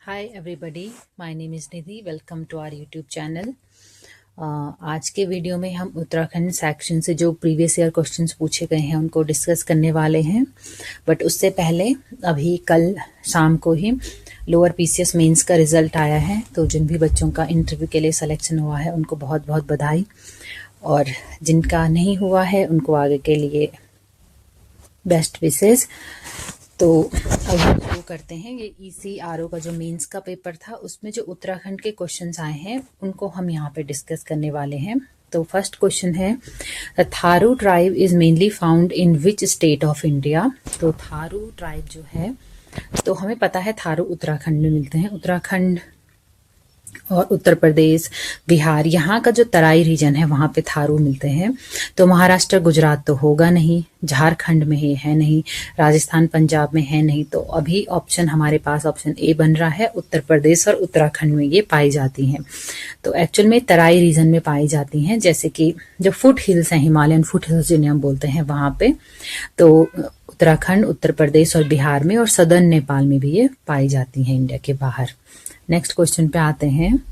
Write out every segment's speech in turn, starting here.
Hi everybody, my name is Nidhi. Welcome to our YouTube channel. आज के video में हम उत्तराखंड सेक्शन से जो प्रीवियस ईयर क्वेश्चंस पूछे गए हैं उनको डिस्कस करने वाले हैं। बट उससे पहले अभी कल शाम को ही लोअर पीसीएस मेंस का रिज़ल्ट आया है, तो जिन भी बच्चों का इंटरव्यू के लिए सिलेक्शन हुआ है उनको बहुत बहुत बधाई, और जिनका नहीं हुआ है उनको आगे के लिए बेस्ट विशेस। तो अब हम शुरू करते हैं। ये ECRO का जो मेंस का पेपर था उसमें जो उत्तराखंड के क्वेश्चंस आए हैं उनको हम यहाँ पे डिस्कस करने वाले हैं। तो फर्स्ट क्वेश्चन है, Tharu tribe is mainly found in which state of India. तो थारू ट्राइब जो है, तो हमें पता है थारू उत्तराखंड में मिलते हैं। उत्तराखंड और उत्तर प्रदेश, बिहार, यहाँ का जो तराई रीजन है वहाँ पे थारू मिलते हैं। तो महाराष्ट्र, गुजरात तो होगा नहीं, झारखंड में है नहीं, राजस्थान, पंजाब में है नहीं। तो अभी ऑप्शन हमारे पास ऑप्शन ए बन रहा है, उत्तर प्रदेश और उत्तराखंड में ये पाई जाती हैं। तो एक्चुअल में तराई रीजन में पाई जाती हैं, जैसे कि जो फुट हिल्स हैं, हिमालयन फुट हिल्स जिन्हें हम बोलते हैं, वहाँ पे। तो उत्तराखंड, उत्तर प्रदेश और बिहार में, और सदर्न नेपाल में भी ये पाई जाती हैं इंडिया के बाहर। नेक्स्ट क्वेश्चन पे आते हैं,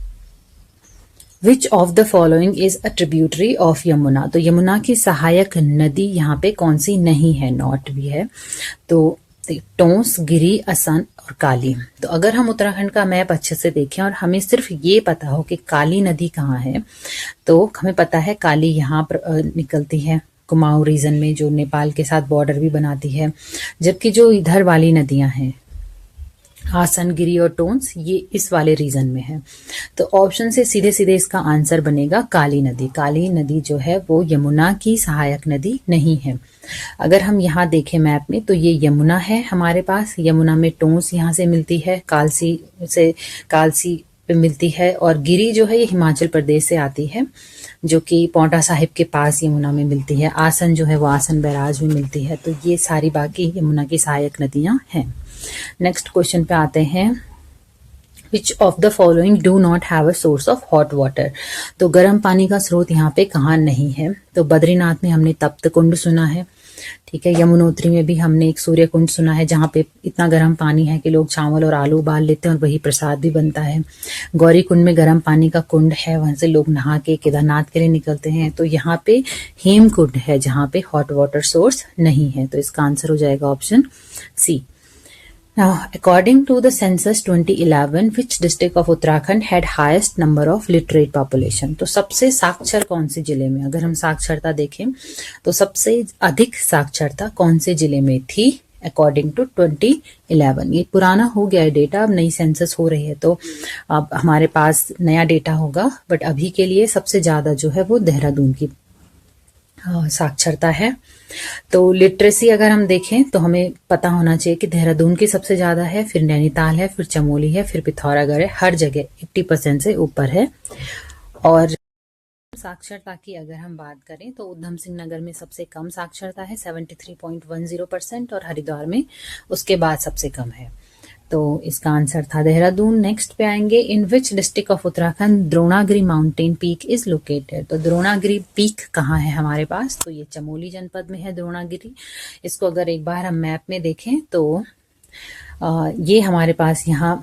विच of the following is a tributary of Yamuna. तो यमुना की सहायक नदी यहाँ पे कौन सी नहीं है, नॉट भी है। तो टोंस, गिरी, असन और काली। तो अगर हम उत्तराखंड का मैप अच्छे से देखें और हमें सिर्फ ये पता हो कि काली नदी कहाँ है, तो हमें पता है काली यहाँ पर निकलती है कुमाऊं रीजन में, जो नेपाल के साथ बॉर्डर भी बनाती है। जबकि जो इधर वाली नदियां हैं, आसन, गिरी और टोंस, ये इस वाले रीजन में है। तो ऑप्शन से सीधे सीधे इसका आंसर बनेगा काली नदी। काली नदी जो है वो यमुना की सहायक नदी नहीं है। अगर हम यहाँ देखें मैप में, तो ये यमुना है हमारे पास। यमुना में टोंस यहाँ से मिलती है, कालसी पे मिलती है, और गिरी जो है ये हिमाचल प्रदेश से आती है, जो कि पौंटा साहिब के पास यमुना में मिलती है। आसन जो है वो आसन बैराज में मिलती है। तो ये सारी बाकी यमुना की सहायक नदियां हैं। नेक्स्ट क्वेश्चन पे आते हैं, विच of the following do not have a source of hot water. तो गर्म पानी का स्रोत यहाँ पे कहाँ नहीं है। तो बद्रीनाथ में हमने तप्त कुंड सुना है, ठीक है। यमुनोत्री में भी हमने एक सूर्य कुंड सुना है, जहाँ पे इतना गर्म पानी है कि लोग चावल और आलू उबाल लेते हैं और वही प्रसाद भी बनता है। गौरी कुंड में गर्म पानी का कुंड है, वहां से लोग नहा के केदारनाथ के लिए निकलते हैं। तो यहाँ पे हेम कुंड है जहाँ पे हॉट वाटर सोर्स नहीं है। तो इसका आंसर हो जाएगा option C. Now, according to the census 2011, which district of Uttarakhand had highest number of literate population? तो सबसे साक्षर कौन से जिले में, अगर हम साक्षरता देखें तो सबसे अधिक साक्षरता कौन से जिले में थी अकॉर्डिंग टू 2011। ये पुराना हो गया है डेटा, अब नई सेंसस हो रही है तो अब हमारे पास नया डेटा होगा। बट अभी के लिए सबसे ज्यादा जो है वो देहरादून की साक्षरता है। तो लिटरेसी अगर हम देखें तो हमें पता होना चाहिए कि देहरादून की सबसे ज्यादा है, फिर नैनीताल है, फिर चमोली है, फिर पिथौरागढ़ है। हर जगह 80% से ऊपर है। और साक्षरता की अगर हम बात करें तो उधम सिंह नगर में सबसे कम साक्षरता है 73.10%, और हरिद्वार में उसके बाद सबसे कम है। तो इसका आंसर था देहरादून। नेक्स्ट पे आएंगे, in which district of Uttarakhand Dronagiri mountain peak is located. तो द्रोणागिरी पीक कहाँ है हमारे पास, तो ये चमोली जनपद में है द्रोणागिरी। इसको अगर एक बार हम मैप में देखें तो ये हमारे पास यहाँ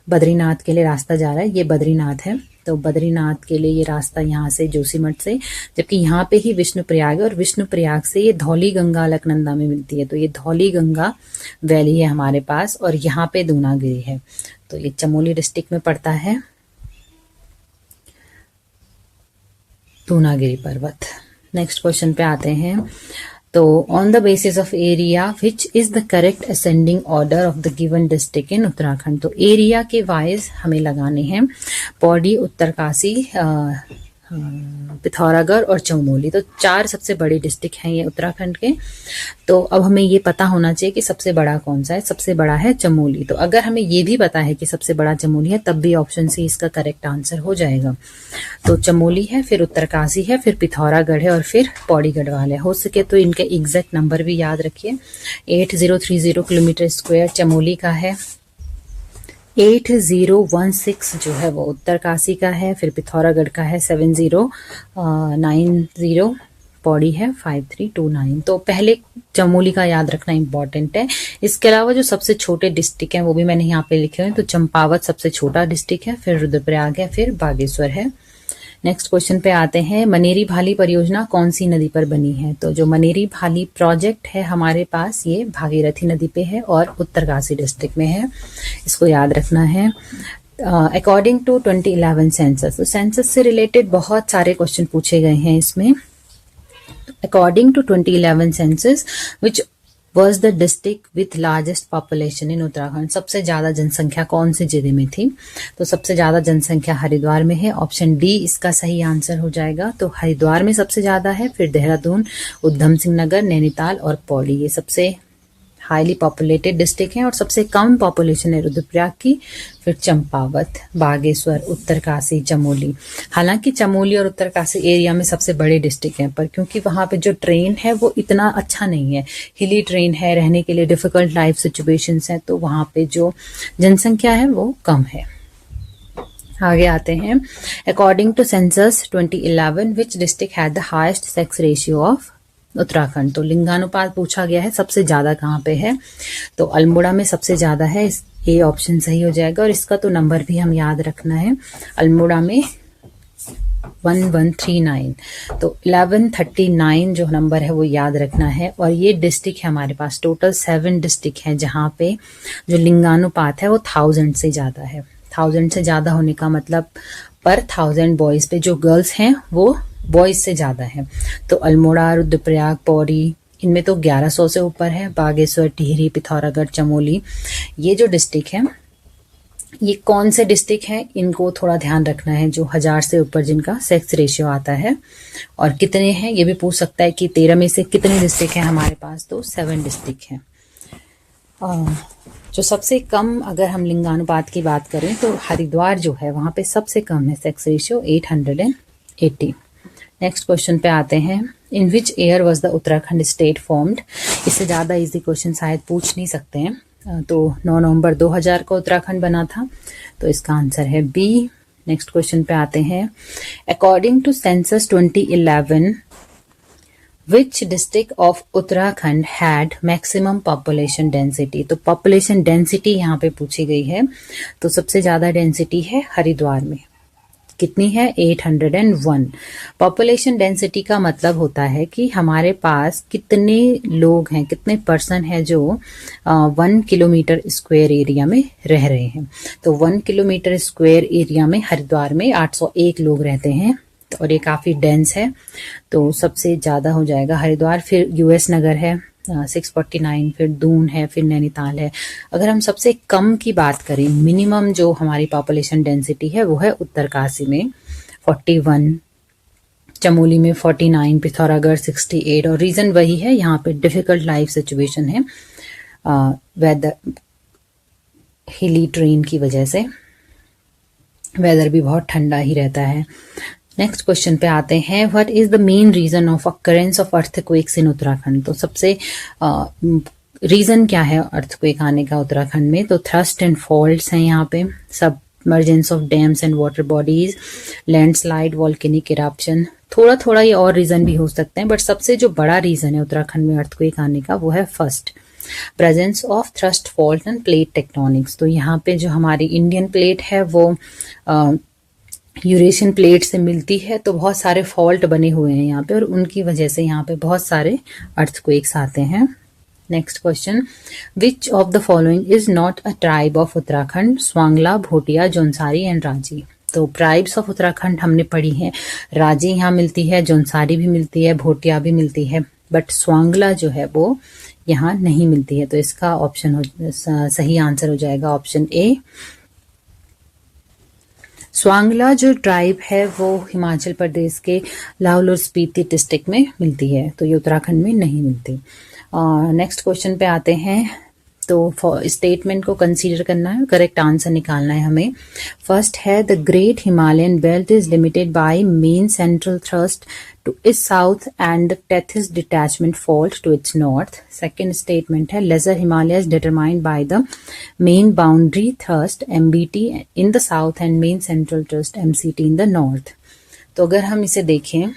बद्रीनाथ के लिए रास्ता जा रहा है, ये बद्रीनाथ है। तो बद्रीनाथ के लिए ये रास्ता यहाँ से जोशीमठ से, जबकि यहाँ पे ही विष्णुप्रयाग है, और विष्णुप्रयाग से ये धौली गंगा अलकनंदा में मिलती है। तो ये धौली गंगा वैली है हमारे पास, और यहाँ पे द्रोणागिरी है। तो ये चमोली डिस्ट्रिक्ट में पड़ता है, द्रोणागिरी पर्वत। नेक्स्ट क्वेश्चन पे आते हैं, तो on the basis of area which is the correct ascending order of the given district in Uttarakhand. तो एरिया के वाइज हमें लगाने हैं पौड़ी, उत्तरकाशी, पिथौरागढ़ और चमोली। तो 4 सबसे बड़ी डिस्ट्रिक्ट हैं ये उत्तराखंड के। तो अब हमें ये पता होना चाहिए कि सबसे बड़ा कौन सा है। सबसे बड़ा है चमोली। तो अगर हमें ये भी पता है कि सबसे बड़ा चमोली है, तब भी ऑप्शन सी इसका करेक्ट आंसर हो जाएगा। तो चमोली है, फिर उत्तरकाशी है, फिर पिथौरागढ़ है, और फिर पौड़ी गढ़वाल है। हो सके तो इनके एग्जैक्ट नंबर भी याद रखिए। 8030 किलोमीटर स्क्वायर चमोली का है, 8016 जो है वो उत्तरकाशी का है, फिर पिथौरागढ़ का है 7090 पौड़ी है 5329। तो पहले चमोली का याद रखना इंपॉर्टेंट है। इसके अलावा जो सबसे छोटे डिस्ट्रिक्ट हैं वो भी मैंने यहाँ पे लिखे हुए हैं। तो चंपावत सबसे छोटा डिस्ट्रिक्ट है, फिर रुद्रप्रयाग है, फिर बागेश्वर है। नेक्स्ट क्वेश्चन पे आते हैं, मनेरी भाली परियोजना कौन सी नदी पर बनी है? तो जो मनेरी भाली प्रोजेक्ट है हमारे पास ये भागीरथी नदी पे है और उत्तरकाशी डिस्ट्रिक्ट में है, इसको याद रखना है। अकॉर्डिंग टू 2011 सेंसस, तो सेंसस से रिलेटेड बहुत सारे क्वेश्चन पूछे गए हैं इसमें। According to 2011 census which was the district with largest population in Uttarakhand, सबसे ज्यादा जनसंख्या कौन से जिले में थी? तो सबसे ज्यादा जनसंख्या हरिद्वार में है, ऑप्शन डी इसका सही आंसर हो जाएगा। तो हरिद्वार में सबसे ज्यादा है, फिर देहरादून, उधम सिंह नगर, नैनीताल और पौड़ी, ये सबसे हाईली पॉपुलेटेड डिस्ट्रिक्ट है। और सबसे कम पॉपुलेशन है रुद्रप्रयाग की, फिर चंपावत, बागेश्वर, उत्तरकाशी, चमोली। हालांकि चमोली और उत्तरकाशी एरिया में सबसे बड़े डिस्ट्रिक्ट हैं, पर क्योंकि वहां पे जो ट्रेन है वो इतना अच्छा नहीं है, हिली ट्रेन है, रहने के लिए डिफिकल्ट लाइफ सिचुएशंस है, तो वहां पे जो जनसंख्या है वो कम है। आगे आते हैं, according to census 2011 which district had the highest sex ratio of Uttarakhand? तो लिंगानुपात पूछा गया है, सबसे ज्यादा कहाँ पे है? तो अल्मोड़ा में सबसे ज्यादा है, ये ऑप्शन सही हो जाएगा। और इसका तो नंबर भी हम याद रखना है, अल्मोड़ा में 1139, तो 1139 जो नंबर है वो याद रखना है। और ये डिस्ट्रिक्ट है हमारे पास, टोटल 7 डिस्ट्रिक्ट है जहाँ पे जो लिंगानुपात है वो 1000 से ज्यादा है। 1000 से ज्यादा होने का मतलब पर 1000 बॉयज पे जो गर्ल्स हैं वो बॉयज से ज्यादा है। तो अल्मोड़ा, रुद्रप्रयाग, पौड़ी, इनमें तो 1100 से ऊपर है। बागेश्वर, टिहरी, पिथौरागढ़, चमोली, ये जो डिस्ट्रिक्ट है ये कौन से डिस्ट्रिक्ट हैं इनको थोड़ा ध्यान रखना है, जो 1000 से ऊपर जिनका सेक्स रेशियो आता है। और कितने हैं ये भी पूछ सकता है कि 13 में से कितने डिस्ट्रिक्ट हैं हमारे पास? तो 7 डिस्ट्रिक्ट हैं। जो सबसे कम अगर हम लिंगानुपात की बात करें तो हरिद्वार जो है वहां पे सबसे कम है सेक्स रेशियो 880। नेक्स्ट क्वेश्चन पे आते हैं, in which year was the Uttarakhand state formed? इससे ज्यादा इजी क्वेश्चन शायद पूछ नहीं सकते हैं। तो 9 नवंबर 2000 को उत्तराखंड बना था, तो इसका आंसर है बी। नेक्स्ट क्वेश्चन पे आते हैं, according to census 2011 which district of Uttarakhand had maximum population density? तो पॉपुलेशन डेंसिटी यहाँ पे पूछी गई है, तो सबसे ज्यादा डेंसिटी है हरिद्वार में। कितनी है? 801। पॉपुलेशन डेंसिटी का मतलब होता है कि हमारे पास कितने लोग हैं, कितने पर्सन हैं जो 1 किलोमीटर स्क्वायर एरिया में रह रहे हैं। तो 1 किलोमीटर स्क्वायर एरिया में हरिद्वार में 801 लोग रहते हैं, और ये काफी डेंस है, तो सबसे ज्यादा हो जाएगा हरिद्वार। फिर यूएस नगर है 649, फिर दून है, फिर नैनीताल है। अगर हम सबसे कम की बात करें, मिनिमम जो हमारी पॉपुलेशन डेंसिटी है वो है उत्तरकाशी में 41, चमोली में 49, पिथौरागढ़ 68। और रीजन वही है, यहाँ पे डिफिकल्ट लाइफ सिचुएशन है वेदर, हिली ट्रेन की वजह से वेदर भी बहुत ठंडा ही रहता है। नेक्स्ट क्वेश्चन पे आते हैं, what is the main reason of occurrence of earthquakes in Uttarakhand? तो सबसे रीजन क्या है अर्थक्वेक आने का उत्तराखंड में? तो थ्रस्ट एंड फॉल्ट्स हैं यहाँ पे, submergence of dams and water bodies, landslide, volcanic eruption. थोड़ा थोड़ा ये और रीजन भी हो सकते हैं, बट सबसे जो बड़ा रीजन है उत्तराखंड में अर्थक्वेक आने का वो है first, presence of thrust fault end plate tectonics. तो यहाँ पे जो हमारी इंडियन प्लेट है वो यूरेशियन प्लेट से मिलती है, तो बहुत सारे फॉल्ट बने हुए हैं यहाँ पे, और उनकी वजह से यहाँ पे बहुत सारे अर्थक्वेक्स आते हैं। Next question, which of the following is not a tribe of Uttarakhand? Swangla, Bhotia, Jaunsari and Raji. तो ट्राइब्स ऑफ उत्तराखंड हमने पढ़ी है, राजी यहाँ मिलती है, जौनसारी भी मिलती है, भोटिया भी मिलती है, बट स्वांगला जो है वो यहाँ नहीं मिलती है। तो इसका ऑप्शन सही आंसर हो जाएगा ऑप्शन ए। स्वांगला जो ट्राइब है वो हिमाचल प्रदेश के लाहौल और स्पीति डिस्ट्रिक्ट में मिलती है, तो ये उत्तराखंड में नहीं मिलती। नेक्स्ट क्वेश्चन पे आते हैं, तो स्टेटमेंट को कंसीडर करना है, करेक्ट आंसर निकालना है हमें। फर्स्ट है, the great Himalayan belt is limited by main central thrust to its south and the Tethys detachment fault to its north. Second statement है, lesser Himalaya is determined by the main boundary thrust MBT in the south and main central thrust MCT in the north. तो अगर हम इसे देखें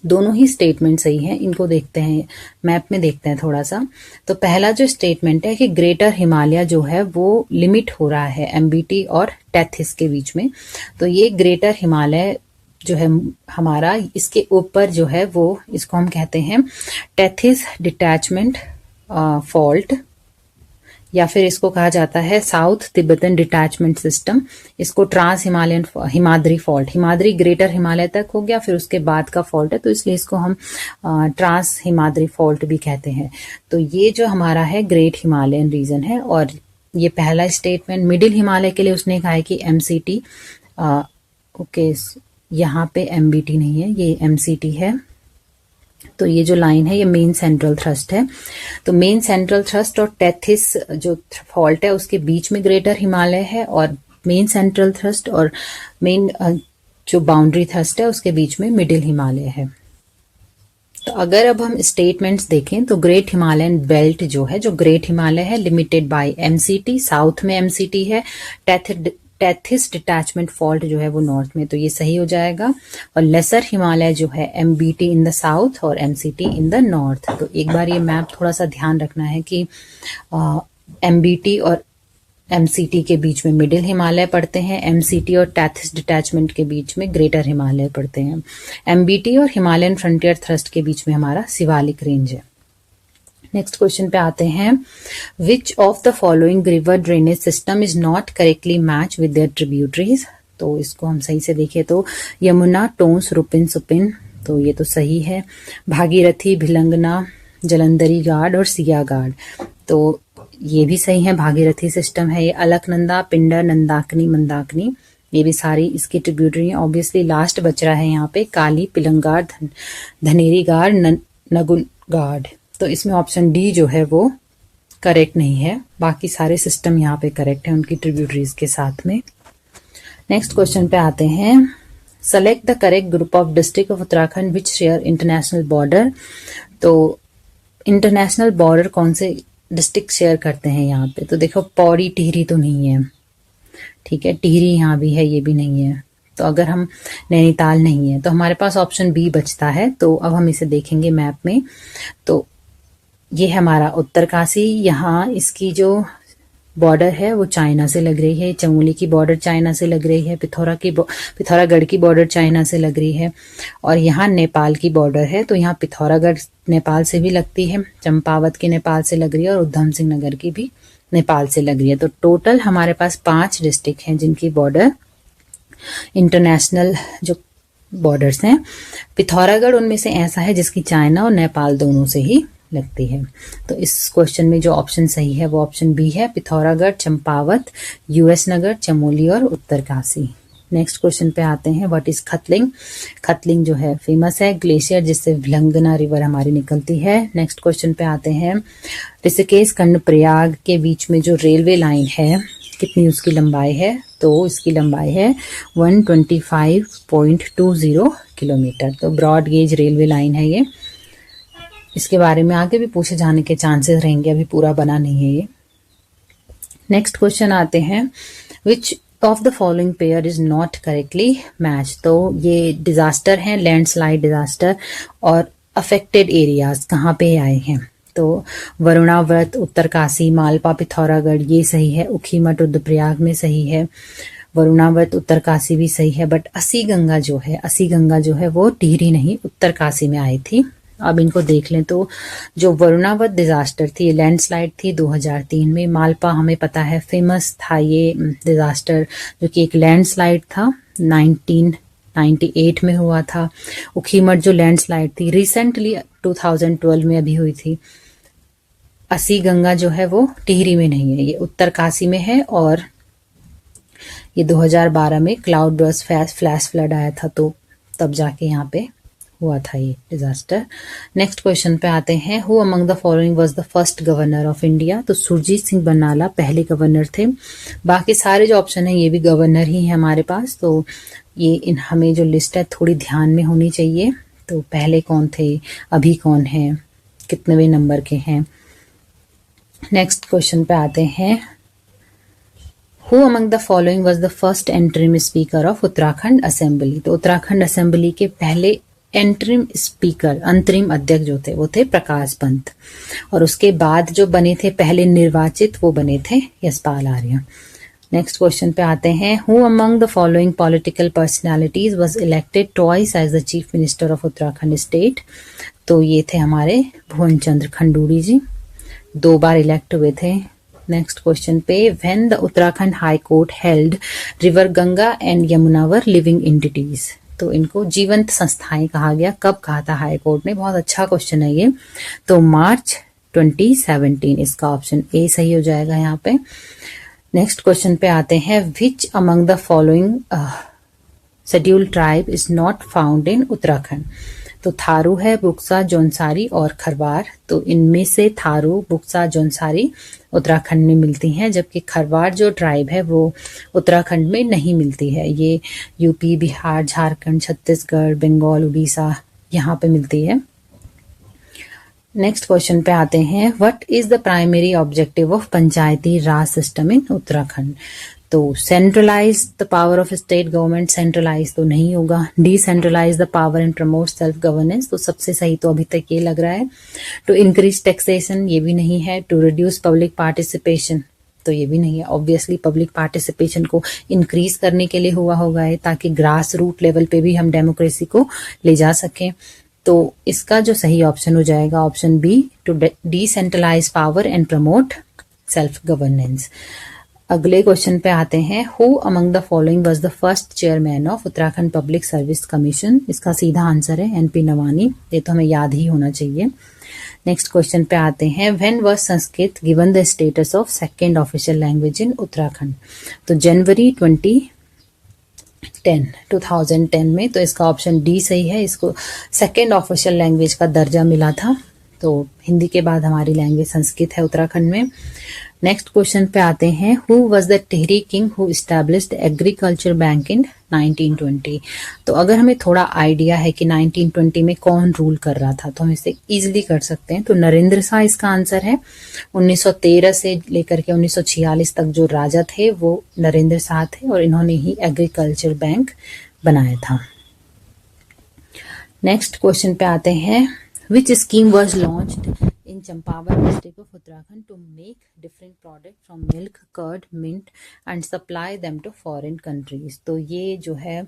दोनों ही statement सही हैं। इनको देखते हैं, मैप में देखते हैं थोड़ा सा। तो पहला जो स्टेटमेंट है कि ग्रेटर हिमालय जो है वो लिमिट हो रहा है एमबीटी और टेथिस के बीच में। तो ये ग्रेटर हिमालय जो है हमारा, इसके ऊपर जो है वो, इसको हम कहते हैं टेथिस डिटैचमेंट फॉल्ट, या फिर इसको कहा जाता है साउथ तिब्बतन डिटैचमेंट सिस्टम। इसको trans Himalayan Himadri fault, Himadri greater Himalaya तक हो गया, फिर उसके बाद का फॉल्ट है, तो इसलिए इसको हम ट्रांस हिमाद्री फॉल्ट भी कहते हैं। तो ये जो हमारा है ग्रेट हिमालयन रीजन है। और ये पहला स्टेटमेंट मिडिल हिमालय के लिए उसने कहा है कि एमसीटी, ओके, यहाँ पे एमबीटी नहीं है, ये एमसीटी है। तो ये जो लाइन है ये मेन सेंट्रल थ्रस्ट है। तो मेन सेंट्रल थ्रस्ट और टेथिस जो फॉल्ट है उसके बीच में ग्रेटर हिमालय है, और मेन सेंट्रल थ्रस्ट और मेन जो बाउंड्री थ्रस्ट है उसके बीच में मिडिल हिमालय है। तो अगर अब हम स्टेटमेंट्स देखें तो ग्रेट हिमालयन बेल्ट जो है, जो ग्रेट हिमालय है लिमिटेड बाय एमसीटी, साउथ में एमसीटी है, टेथिस डिटैचमेंट फॉल्ट जो है वो नॉर्थ में, तो ये सही हो जाएगा। और लेसर हिमालय जो है एमबीटी इन द साउथ और एमसीटी इन द नॉर्थ। तो एक बार ये मैप थोड़ा सा ध्यान रखना है कि एमबीटी और एमसीटी के बीच में मिडिल हिमालय पड़ते हैं, एमसीटी और टेथिस डिटैचमेंट के बीच में ग्रेटर हिमालय पड़ते हैं, एमबीटी और हिमालयन फ्रंटियर थ्रस्ट के बीच में हमारा शिवालिक रेंज है। नेक्स्ट क्वेश्चन पे आते हैं, विच of the following river drainage system is not correctly match with their tributaries. तो इसको हम सही से देखें तो यमुना, टोंस, रुपिन, सुपिन, तो ये तो सही है। भागीरथी, भिलंगना, जलंधरी गार्ड और सिया गार्ड, तो ये भी सही है, भागीरथी सिस्टम है ये। अलकनंदा, पिंडर, नंदाकनी, मंदाकनी, ये भी सारी इसकी ट्रिब्यूटरी है। ऑब्वियसली लास्ट बच रहा है यहाँ पे काली, पिलंगार, धनेरी गार्ड, नगुल गार्ड। तो इसमें ऑप्शन डी जो है वो करेक्ट नहीं है, बाकी सारे सिस्टम यहाँ पे करेक्ट है उनकी ट्रिब्यूटरीज के साथ में। नेक्स्ट क्वेश्चन पे आते हैं, select the correct group of district of Uttarakhand which share international border. तो इंटरनेशनल बॉर्डर कौन से डिस्ट्रिक्ट शेयर करते हैं यहाँ पे, तो देखो पौड़ी, टिहरी तो नहीं है, ठीक है, टिहरी यहाँ भी है, ये भी नहीं है। तो अगर हम, नैनीताल नहीं है, तो हमारे पास ऑप्शन बी बचता है। तो अब हम इसे देखेंगे मैप में। तो ये हमारा उत्तरकाशी, यहाँ इसकी जो बॉर्डर है वो चाइना से लग रही है, चमोली की बॉर्डर चाइना से लग रही है, पिथौरागढ़ की बॉर्डर चाइना से लग रही है, और यहाँ नेपाल की बॉर्डर है। तो यहाँ पिथौरागढ़ नेपाल से भी लगती है, चंपावत की नेपाल से लग रही है, और उधम सिंह नगर की भी नेपाल से लग रही है। तो टोटल हमारे पास 5 डिस्ट्रिक्ट हैं जिनकी बॉर्डर इंटरनेशनल जो बॉर्डर्स हैं। पिथौरागढ़ उनमें से ऐसा है जिसकी चाइना और नेपाल दोनों से ही लगती है। तो इस क्वेश्चन में जो ऑप्शन सही है वो ऑप्शन बी है, पिथौरागढ़, चंपावत, यूएस नगर, चमोली और उत्तरकाशी। नेक्स्ट क्वेश्चन पे आते हैं, व्हाट इज खतलिंग। खतलिंग जो है फेमस है ग्लेशियर जिससे भिलंगना रिवर हमारी निकलती है। नेक्स्ट क्वेश्चन पे आते हैं, ऋषिकेश कर्णप्रयाग के बीच में जो रेलवे लाइन है कितनी उसकी लंबाई है, तो इसकी लंबाई है 125.20 किलोमीटर। तो ब्रॉड गेज रेलवे लाइन है ये। इसके बारे में आगे भी पूछे जाने के चांसेस रहेंगे, अभी पूरा बना नहीं है ये। नेक्स्ट क्वेश्चन आते हैं, विच of the following pair is not correctly match. तो ये डिजास्टर हैं, लैंडस्लाइड डिजास्टर, और अफेक्टेड एरियाज कहाँ पे आए हैं। तो वरुणाव्रत, उत्तरकाशी, मालपा, पिथौरागढ़ ये सही है, उखीमठ रुद्रप्रयाग में सही है, वरुणाव्रत उत्तरकाशी भी सही है, बट अस्सी गंगा जो है वो टिहरी नहीं उत्तरकाशी में आई थी। अब इनको देख लें तो जो वरुणावत डिजास्टर थी, लैंडस्लाइड थी 2003 में। मालपा हमें पता है फेमस था ये डिजास्टर, जो कि एक लैंडस्लाइड था, 1998 में हुआ था। उखीमठ जो लैंडस्लाइड थी रिसेंटली 2012 में अभी हुई थी। अस्सी गंगा जो है वो टिहरी में नहीं है, ये उत्तरकाशी में है, और ये 2012 में क्लाउड बर्स्ट फ्लैश फ्लड आया था, तो तब जाके यहाँ पे हुआ था ये डिजास्टर। नेक्स्ट क्वेश्चन पे आते हैं, who among the following was the first governor of India. तो सुरजीत सिंह बरनाला पहले गवर्नर थे। बाकी सारे जो ऑप्शन है ये भी गवर्नर ही है हमारे पास, तो ये हमें जो लिस्ट है थोड़ी ध्यान में होनी चाहिए। तो पहले कौन थे, अभी कौन है, कितनेवें नंबर के हैं। नेक्स्ट क्वेश्चन पे आते हैं, who among the following was the first interim speaker of Uttarakhand assembly. तो उत्तराखंड असेंबली के पहले एंटरिम स्पीकर, अंतरिम अध्यक्ष जो थे वो थे प्रकाश पंत, और उसके बाद जो बने थे पहले निर्वाचित वो बने थे यशपाल आर्य। नेक्स्ट क्वेश्चन पे आते हैं, who among the following political personalities was elected twice as the chief minister of Uttarakhand state. तो ये थे हमारे भुवन चंद्र खंडूड़ी जी, 2 बार इलेक्ट हुए थे। नेक्स्ट क्वेश्चन पे, when the Uttarakhand high court held river Ganga and Yamuna were living entities. तो इनको जीवंत संस्थाएं कहा गया, कब कहा था हाई कोर्ट ने? बहुत अच्छा क्वेश्चन है ये। तो मार्च 2017, इसका ऑप्शन ए सही हो जाएगा यहाँ पे। नेक्स्ट क्वेश्चन पे आते हैं, which among the following scheduled tribe is not found in Uttarakhand. तो थारू है, बुक्सा, जौनसारी और खरवार। तो इनमें से थारू, बुक्सा, जौनसारी उत्तराखंड में मिलती हैं, जबकि खरवार जो ट्राइब है वो उत्तराखंड में नहीं मिलती है। ये यूपी, बिहार, झारखंड, छत्तीसगढ़, बंगाल, उड़ीसा यहाँ पे मिलती है। नेक्स्ट क्वेश्चन पे आते हैं, what is the primary objective of panchayati raj system in Uttarakhand. तो centralize the power of state government, centralize तो नहीं होगा। Decentralize the power and promote self governance, तो सबसे सही तो अभी तक ये लग रहा है। टू इंक्रीज टैक्सेशन, ये भी नहीं है। टू रिड्यूस पब्लिक पार्टिसिपेशन, तो ये भी नहीं है। ऑब्वियसली पब्लिक पार्टिसिपेशन को इंक्रीज करने के लिए हुआ होगा है, ताकि ग्रास रूट लेवल पे भी हम डेमोक्रेसी को ले जा सकें। तो इसका जो सही ऑप्शन हो जाएगा option B, to decentralise power and promote self governance. अगले क्वेश्चन पे आते हैं, who among the following was the first chairman of Uttarakhand public service commission. इसका सीधा आंसर है एनपी नवानी, ये तो हमें याद ही होना चाहिए। नेक्स्ट क्वेश्चन पे आते हैं, when was Sanskrit given the status of second official language in Uttarakhand. तो जनवरी 2010 में। तो इसका ऑप्शन डी सही है, इसको सेकेंड ऑफिशियल लैंग्वेज का दर्जा मिला था। तो हिंदी के बाद हमारी लैंग्वेज संस्कृत है उत्तराखंड में। नेक्स्ट क्वेश्चन पे आते हैं, who was the Tehri king who established agriculture bank in 1920। तो अगर हमें थोड़ा आइडिया है कि 1920 में कौन रूल कर रहा था तो हम इसे इजीली कर सकते हैं। तो नरेंद्र शाह इसका आंसर है। 1913 से लेकर के 1946 तक जो राजा थे वो नरेंद्र शाह थे, और इन्होंने ही एग्रीकल्चर बैंक बनाया था। नेक्स्ट क्वेश्चन पे आते हैं, which scheme was launched in Champawan district of Uttarakhand to make different products from milk, curd, mint and supply them to foreign countries। तो ये जो है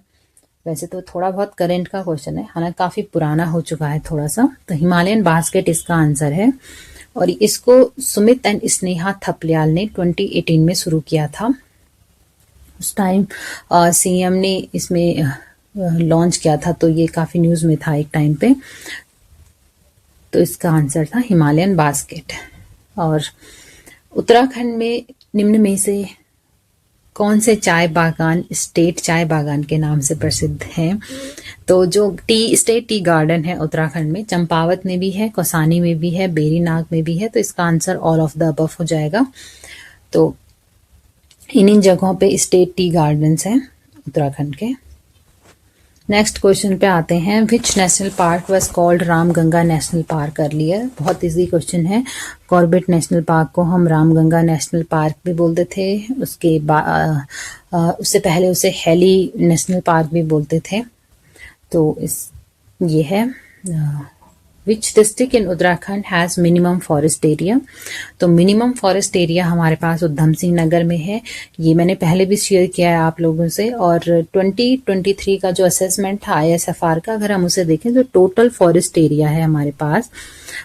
वैसे तो थोड़ा बहुत करंट का क्वेश्चन है, हालांकि काफी पुराना हो चुका है थोड़ा सा। तो हिमालयन बास्केट इसका आंसर है, और इसको सुमित एंड स्नेहा थपलियाल ने 2018 में शुरू किया था। उस टाइम सीएम ने इसमें लॉन्च किया था, तो ये काफी न्यूज में था एक टाइम पे। तो इसका आंसर था हिमालयन बास्केट। और उत्तराखंड में निम्न में से कौन से चाय बागान स्टेट चाय बागान के नाम से प्रसिद्ध हैं। तो जो स्टेट टी गार्डन है उत्तराखंड में, चंपावत में भी है, कौसानी में भी है, बेरीनाग में भी है। तो इसका answer all of the above हो जाएगा। तो इन जगहों पे स्टेट टी गार्डन्स हैं उत्तराखंड के। नेक्स्ट क्वेश्चन पे आते हैं, which national park was called Ramganga national park. कर लिया, बहुत इजी क्वेश्चन है। कॉर्बेट नेशनल पार्क को हम रामगंगा नेशनल पार्क भी बोलते थे, उससे पहले उसे हेली नेशनल पार्क भी बोलते थे। तो ये है, which district in Uttarakhand has minimum forest area. तो मिनिमम फॉरेस्ट एरिया हमारे पास उधम सिंह नगर में है। ये मैंने पहले भी शेयर किया है आप लोगों से। और 2023 का जो असेसमेंट था ISFR का, अगर हम उसे देखें तो टोटल फॉरेस्ट एरिया है हमारे पास,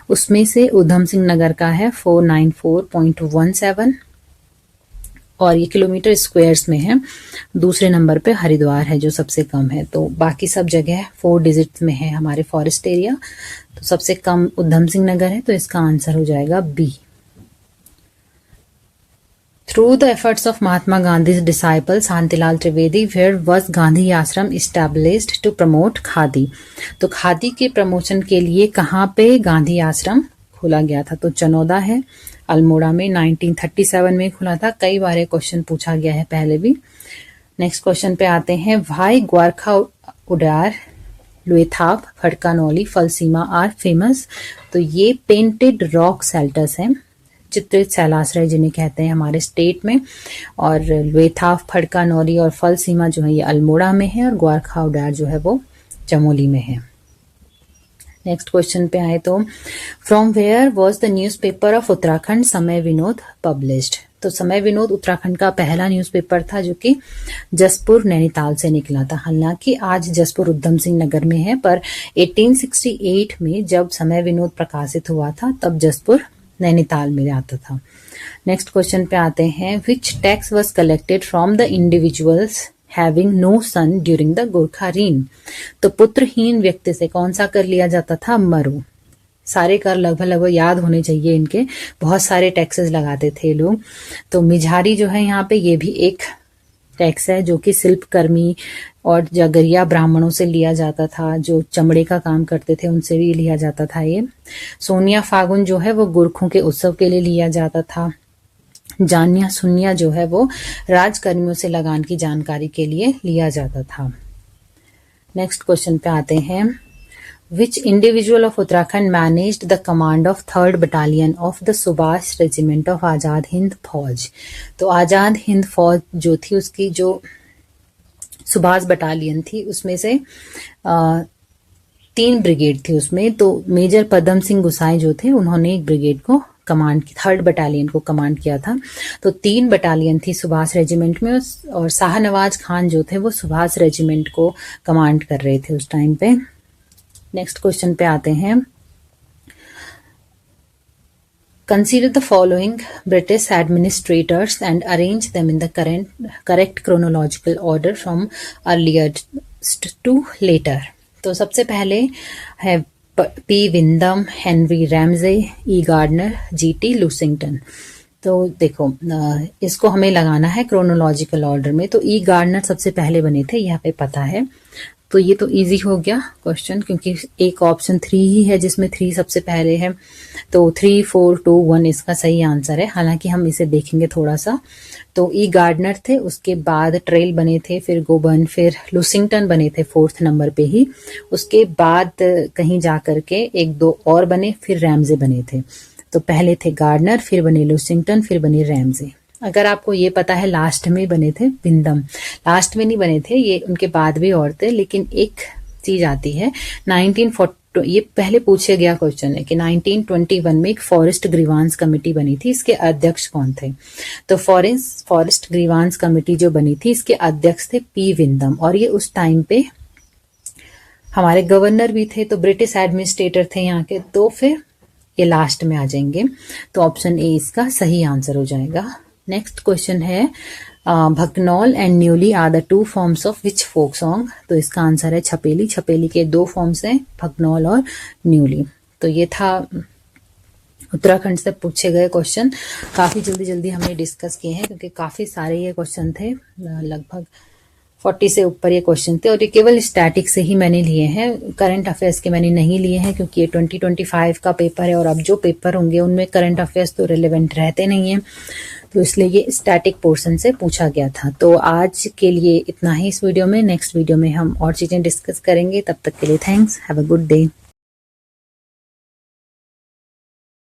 उसमें से उधम सिंह नगर का है 494.17, और ये किलोमीटर स्क्वायर्स में है। दूसरे नंबर पे हरिद्वार है जो सबसे कम है। तो बाकी सब जगह 4 डिजिट्स में है हमारे फॉरेस्ट एरिया। तो सबसे कम उधम सिंह नगर है, तो इसका आंसर हो जाएगा B. Through the efforts of Mahatma Gandhi disciple Shantilal Trivedi, where was Gandhi Ashram established to promote khadi. तो खादी के प्रमोशन के लिए कहाँ पे गांधी आश्रम खोला गया था। तो चनौदा है, अल्मोड़ा में 1937 में खुला था। कई बार ये क्वेश्चन पूछा गया है पहले भी। नेक्स्ट क्वेश्चन पे आते हैं, वाई ग्वारखा उडार, लुएथाप, फड़कानौली, फलसीमा आर फेमस। तो ये पेंटेड रॉक सेल्टर्स हैं, चित्रित शैलाश्रय जिन्हें कहते हैं हमारे स्टेट में। और लुएथाप, फड़कानौली और फलसीमा जो है ये अल्मोड़ा में है, और ग्वारखा उडार जो है वो चमोली में है। नेक्स्ट क्वेश्चन पे आए तो from where was the newspaper of Uttarakhand Samay Vinod published. तो समय विनोद उत्तराखंड का पहला न्यूज़पेपर था जो कि जसपुर नैनीताल से निकला था। हालांकि आज जसपुर उधम सिंह नगर में है, पर 1868 में जब समय विनोद प्रकाशित हुआ था तब जसपुर नैनीताल में आता था। नेक्स्ट क्वेश्चन पे आते हैं, which tax was collected from the individuals having no son during the Gorkha reign. तो पुत्रहीन व्यक्ति से कौन सा कर लिया जाता था? मरु। सारे कर लगभग याद होने चाहिए इनके, बहुत सारे टैक्सेस लगाते थे लोग। तो मिझारी जो है यहाँ पे, ये भी एक टैक्स है जो कि शिल्पकर्मी और जगरिया ब्राह्मणों से लिया जाता था, जो चमड़े का काम करते थे उनसे भी लिया जाता था ये। सोनिया फागुन जो है वो गुरखों के उत्सव के लिए लिया जाता था। जानिया सुनिया जो है वो राजकर्मियों से लगान की जानकारी के लिए लिया जाता था। नेक्स्ट क्वेश्चन पे आते हैं, which individual of Uttarakhand managed the command of 3rd battalion of the Subhash regiment of Azad Hind Fauj. तो आजाद हिंद फौज जो थी उसकी जो सुभाष बटालियन थी उसमें से 3 ब्रिगेड थी उसमें। तो मेजर पदम सिंह गुसाई जो थे उन्होंने एक ब्रिगेड को कमांड की, 3rd बटालियन को कमांड किया था। तो 3 बटालियन थी सुभाष रेजिमेंट में, और शाहनवाज खान जो थे वो सुभाष रेजिमेंट को कमांड कर रहे थे उस टाइम पे। नेक्स्ट क्वेश्चन पे आते हैं, consider the following British administrators and arrange them in the correct chronological order from earlier to later. तो सबसे पहले है P Wyndham, Henry Ramsay, E Gardner, GT Lushington. तो देखो इसको हमें लगाना है क्रोनोलॉजिकल ऑर्डर में। तो ई गार्डनर सबसे पहले बने थे, यहाँ पे पता है। तो ये तो इजी हो गया क्वेश्चन, क्योंकि एक ऑप्शन 3 ही है जिसमें 3 सबसे पहले है। तो 3, 4, 2, 1 इसका सही आंसर है। हालांकि हम इसे देखेंगे थोड़ा सा। तो ई गार्डनर थे, उसके बाद ट्रेल बने थे, फिर गोबन, फिर लूसिंगटन बने थे 4th नंबर पे ही। उसके बाद कहीं जा करके 1-2 और बने, फिर रैमजे बने थे। तो पहले थे गार्डनर, फिर बने लूसिंगटन, फिर बने रैमजे। अगर आपको ये पता है लास्ट में बने थे विंदम, लास्ट में नहीं बने थे ये, उनके बाद भी और थे। लेकिन एक चीज आती है 1940, ये पहले पूछे गया क्वेश्चन है कि 1921 में एक फॉरेस्ट ग्रीवांस कमेटी बनी थी, इसके अध्यक्ष कौन थे? तो फॉरेस्ट ग्रीवांस कमेटी जो बनी थी इसके अध्यक्ष थे पी विंदम, और ये उस टाइम पे हमारे गवर्नर भी थे, तो ब्रिटिश एडमिनिस्ट्रेटर थे यहाँ के। तो फिर ये लास्ट में आ जाएंगे। तो ऑप्शन ए इसका सही आंसर हो जाएगा। नेक्स्ट क्वेश्चन है, Bhaknaul and Nyoli are the 2 forms of which folk song. तो इसका आंसर है छपेली। छपेली के 2 फॉर्म्स हैं, भकनौल और न्यूली। तो ये था उत्तराखंड से पूछे गए क्वेश्चन। काफी जल्दी जल्दी हमने डिस्कस किए हैं क्योंकि काफी सारे ये क्वेश्चन थे, लगभग 40 से ऊपर ये क्वेश्चन थे। और ये केवल स्टैटिक से ही मैंने लिए हैं, करंट अफेयर्स के मैंने नहीं लिए हैं, क्योंकि ये 2025 का पेपर है और अब जो पेपर होंगे उनमें करंट अफेयर्स तो रिलेवेंट रहते नहीं हैं। तो इसलिए ये स्टैटिक पोर्शन से पूछा गया था। तो आज के लिए इतना ही इस वीडियो में। नेक्स्ट वीडियो में हम और चीजें डिस्कस करेंगे। तब तक के लिए thanks, have a good day.